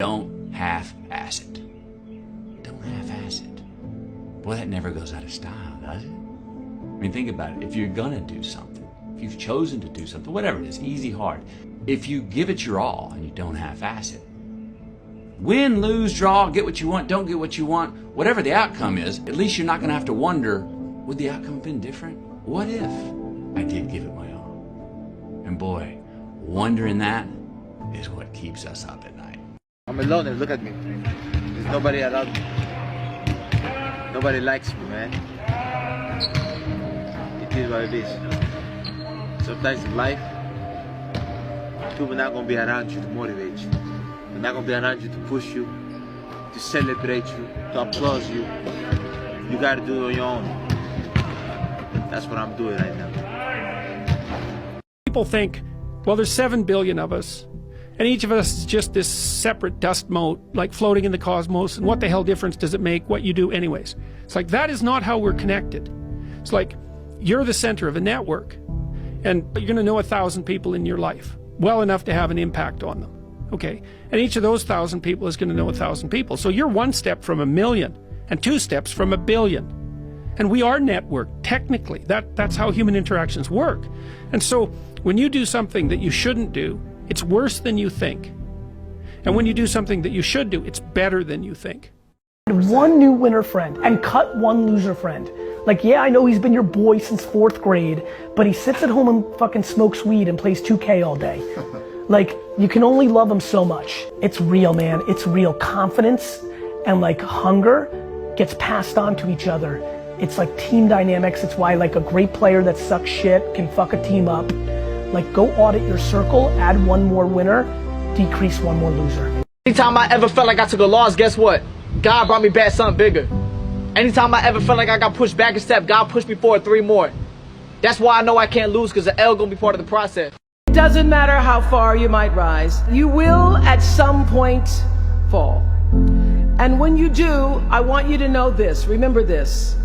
Don't half-ass it. Don't half-ass it. Boy, that never goes out of style, does it? I mean, think about it. If you're gonna do something, if you've chosen to do something, whatever it is, easy, hard, if you give it your all and you don't half-ass it, win, lose, draw, get what you want, don't get what you want, whatever the outcome is, at least you're not gonna have to wonder, would the outcome have been different? What if I did give it my all? And boy, wondering that is what keeps us up at night. I'm alone and look at me. There's nobody around me. Nobody likes me, man. It is what it is. Sometimes in life, people are not going to be around you to motivate you. They're not going to be around you to push you, to celebrate you, to applaud you. You got to do it on your own. That's what I'm doing right now. People think, well, there's 7 billion of us, and each of us is just this separate dust mote, like floating in the cosmos, and what the hell difference does it make what you do anyways? It's like, that is not how we're connected. It's like, you're the center of a network, and you're going to know 1,000 people in your life, well enough to have an impact on them, okay? And each of those 1,000 people is going to know 1,000 people. So you're 1 step from 1,000,000, and 2 steps from 1,000,000,000. And we are networked, technically. That's how human interactions work. And so, when you do something that you shouldn't do, it's worse than you think. And when you do something that you should do, it's better than you think. 1 new winner friend and cut 1 loser friend. Like, yeah, I know he's been your boy since 4th grade, but he sits at home and fucking smokes weed and plays 2K all day. Like, you can only love him so much. It's real, man. It's real. Confidence and like hunger gets passed on to each other. It's like team dynamics. It's why like a great player that sucks shit can fuck a team up. Like, go audit your circle, add 1 more winner, decrease 1 more loser. Anytime I ever felt like I took a loss, guess what? God brought me back something bigger. Anytime I ever felt like I got pushed back a step, God pushed me forward 3 more. That's why I know I can't lose, because the L gonna be part of the process. It doesn't matter how far you might rise, you will at some point fall. And when you do, I want you to know this, remember this.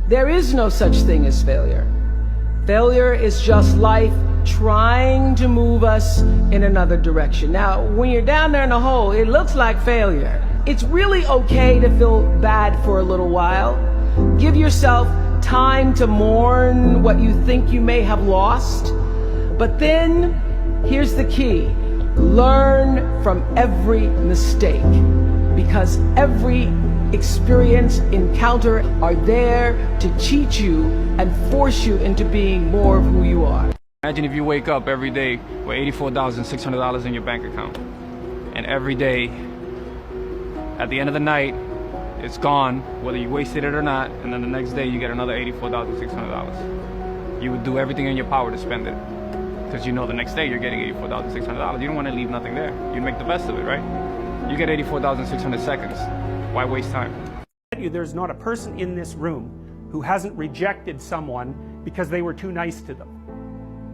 There is no such thing as failure. Failure is just life trying to move us in another direction. Now, when you're down there in a hole, it looks like failure. It's really okay to feel bad for a little while. Give yourself time to mourn what you think you may have lost. But then, here's the key. Learn from every mistake, because every experience, encounter are there to teach you and force you into being more of who you are. Imagine if you wake up every day with $84,600 in your bank account, and every day, at the end of the night, it's gone, whether you wasted it or not, and then the next day you get another $84,600. You would do everything in your power to spend it, because you know the next day you're getting $84,600. You don't want to leave nothing there. You make the best of it, right? You get 84,600 seconds. Why waste time? There's not a person in this room who hasn't rejected someone because they were too nice to them.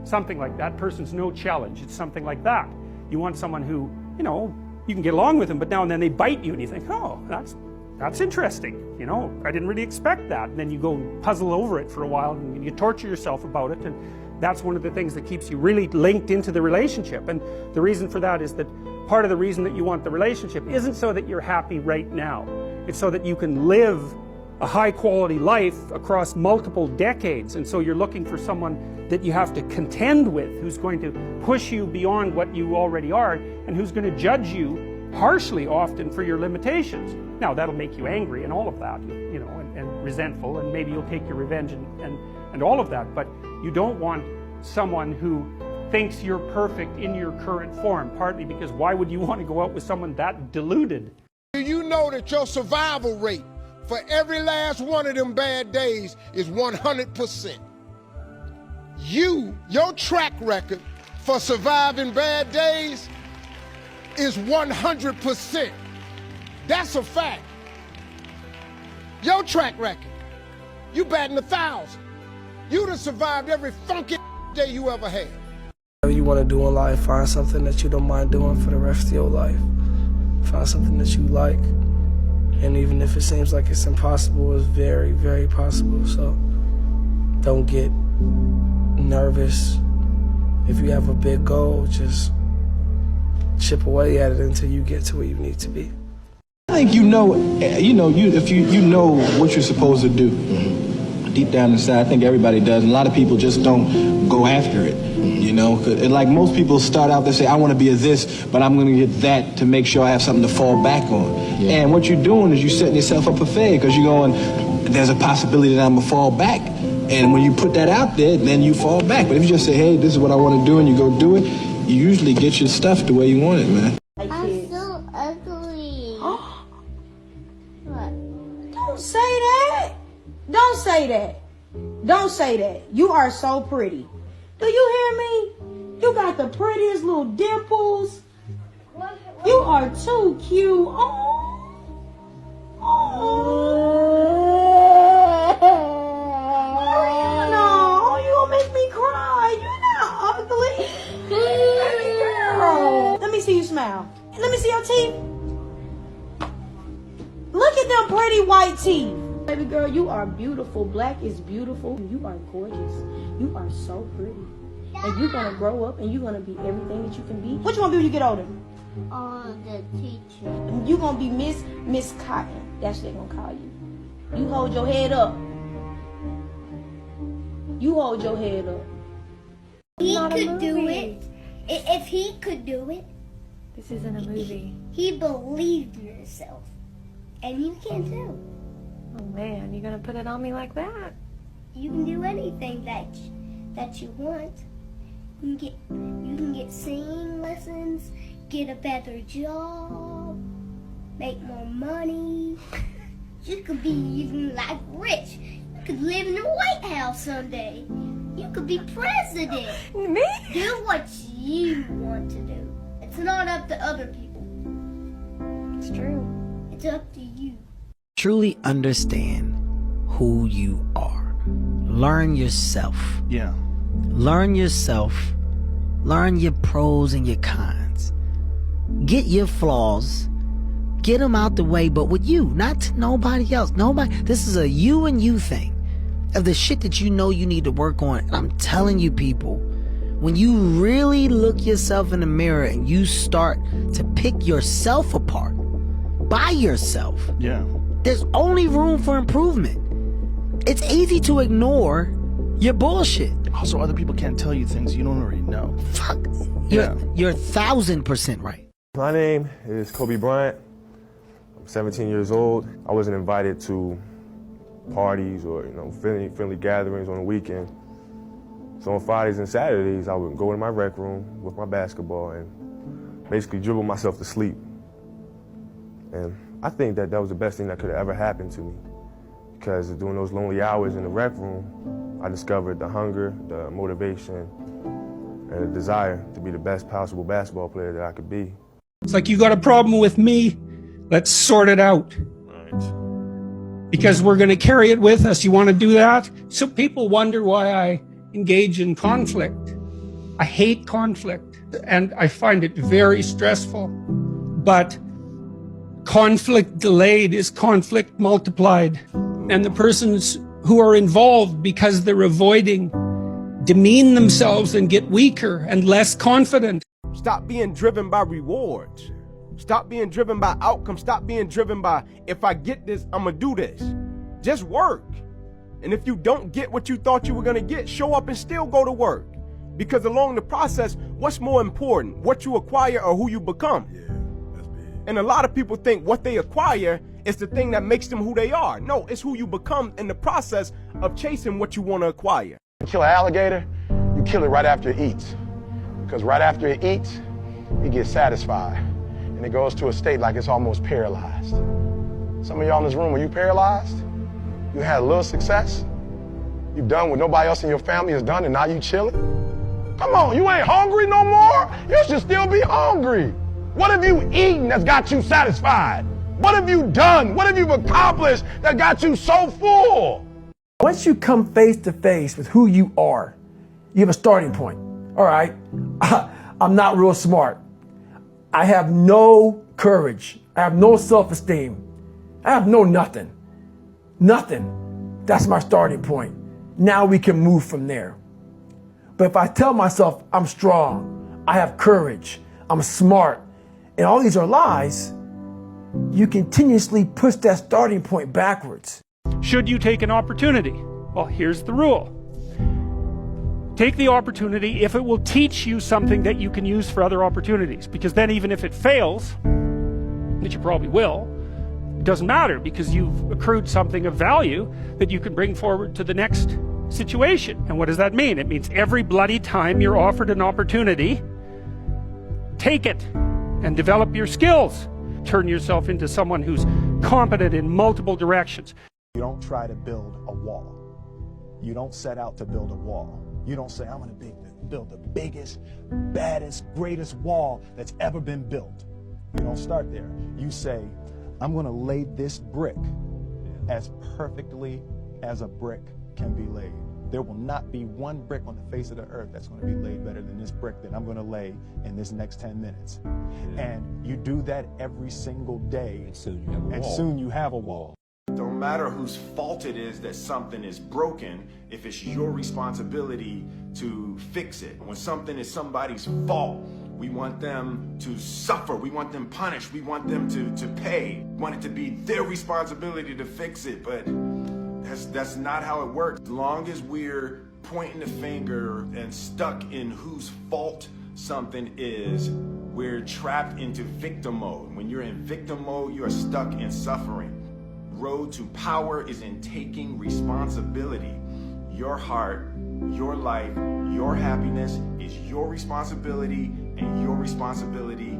Something like that. Person's no challenge. It's something like that. You want someone who, you know, you can get along with them, but now and then they bite you and you think, oh, that's interesting. You know, I didn't really expect that. And then you go puzzle over it for a while and you torture yourself about it. And that's one of the things that keeps you really linked into the relationship. And the reason for that is that part of the reason that you want the relationship isn't so that you're happy right now. It's so that you can live a high quality life across multiple decades. And so you're looking for someone that you have to contend with, who's going to push you beyond what you already are, and who's going to judge you harshly often for your limitations. Now, that'll make you angry and all of that, you know, and resentful, and maybe you'll take your revenge and all of that, but you don't want someone who thinks you're perfect in your current form, partly because why would you want to go out with someone that deluded? Do you know that your survival rate for every last one of them bad days is 100%? Your track record for surviving bad days is 100%. That's a fact. Your track record, you batting 1,000. You'd have survived every funky day you ever had. Whatever you want to do in life, find something that you don't mind doing for the rest of your life. Find something that you like. And even if it seems like it's impossible, it's very, very possible. So don't get nervous. If you have a big goal, just chip away at it until you get to where you need to be. I think if you know what you're supposed to do, deep down inside, I think everybody does. And a lot of people just don't go after it, you know. And like most people start out, they say, I want to be a this, but I'm going to get that to make sure I have something to fall back on. Yeah. And what you're doing is you're setting yourself up for failure because you're going, there's a possibility that I'm going to fall back. And when you put that out there, then you fall back. But if you just say, hey, this is what I want to do, and you go do it, you usually get your stuff the way you want it, man. I'm so ugly. What? Don't say that. Don't say that. Don't say that. You are so pretty. Do you hear me? You got the prettiest little dimples. You are too cute. No, you gonna make me cry. You're not ugly. Baby girl. Let me see you smile. Let me see your teeth. Look at them pretty white teeth. Baby girl, you are beautiful. Black is beautiful. You are gorgeous. You are so pretty. And you're going to grow up and you're going to be everything that you can be. What you going to be when you get older? The teacher. You're going to be Miss Cotton. That's what they're going to call you. You hold your head up. You hold your head up. He could do it. If he could do it. This isn't a movie. He believed in himself. And you can too. Oh man, you're gonna put it on me like that? You can do anything that you want. You can get singing lessons, get a better job, make more money. You could be even like rich. You could live in the White House someday. You could be president. Me? Do what you want to do. It's not up to other people. It's true. It's up to you. Truly understand who you are. Learn yourself. Yeah. Learn yourself. Learn your pros and your cons. Get your flaws. Get them out the way, but with you, not to nobody else. This is a you and you thing. Of the shit that you know you need to work on. And I'm telling you people, when you really look yourself in the mirror and you start to pick yourself apart by yourself. Yeah. There's only room for improvement. It's easy to ignore your bullshit. Also, other people can't tell you things you don't already know. Fuck. You're 1000% right. My name is Kobe Bryant. I'm 17 years old. I wasn't invited to parties or friendly gatherings on the weekend. So on Fridays and Saturdays, I would go in my rec room with my basketball and basically dribble myself to sleep. And I think that was the best thing that could have ever happened to me, because during those lonely hours in the rec room, I discovered the hunger, the motivation, and the desire to be the best possible basketball player that I could be. It's like, you got a problem with me? Let's sort it out. Right. Because we're going to carry it with us. You want to do that? So people wonder why I engage in conflict. I hate conflict, and I find it very stressful. But conflict delayed is conflict multiplied. And the persons who are involved, because they're avoiding, demean themselves and get weaker and less confident. Stop being driven by rewards. Stop being driven by outcomes. Stop being driven by, if I get this, I'm gonna do this. Just work. And if you don't get what you thought you were gonna get, show up and still go to work. Because along the process, what's more important, what you acquire or who you become? Yeah, that's big. And a lot of people think what they acquire is the thing that makes them who they are. No, it's who you become in the process of chasing what you want to acquire. You kill an alligator, you kill it right after it eats. Because right after it eats, it gets satisfied. And it goes to a state like it's almost paralyzed. Some of y'all in this room, are you paralyzed? You had a little success? You've done what nobody else in your family has done, and now you chilling? Come on, you ain't hungry no more? You should still be hungry. What have you eaten that's got you satisfied? What have you done? What have you accomplished that got you so full? Once you come face to face with who you are, you have a starting point. All right, I'm not real smart. I have no courage. I have no self-esteem. I have no nothing. Nothing. That's my starting point. Now we can move from there. But if I tell myself I'm strong, I have courage, I'm smart, and all these are lies, you continuously push that starting point backwards. Should you take an opportunity? Well, here's the rule. Take the opportunity if it will teach you something that you can use for other opportunities, because then even if it fails, which you probably will, it doesn't matter, because you've accrued something of value that you can bring forward to the next situation. And what does that mean? It means every bloody time you're offered an opportunity, take it and develop your skills. Turn yourself into someone who's competent in multiple directions. You don't try to build a wall. You don't set out to build a wall. You don't say, I'm going to build the biggest, baddest, greatest wall that's ever been built. You don't start there. You say, I'm going to lay this brick as perfectly as a brick can be laid. There will not be one brick on the face of the earth that's going to be laid better than this brick that I'm going to lay in this next 10 minutes. And you do that every single day, and soon you have a wall. Don't matter whose fault it is that something is broken, if it's your responsibility to fix it. When something is somebody's fault, we want them to suffer, we want them punished, we want them to pay. We want it to be their responsibility to fix it, but that's not how it works. As long as we're pointing the finger and stuck in whose fault something is, we're trapped into victim mode. When you're in victim mode, you are stuck in suffering. Road to power is in taking responsibility. Your heart, your life, your happiness is your responsibility, and your responsibility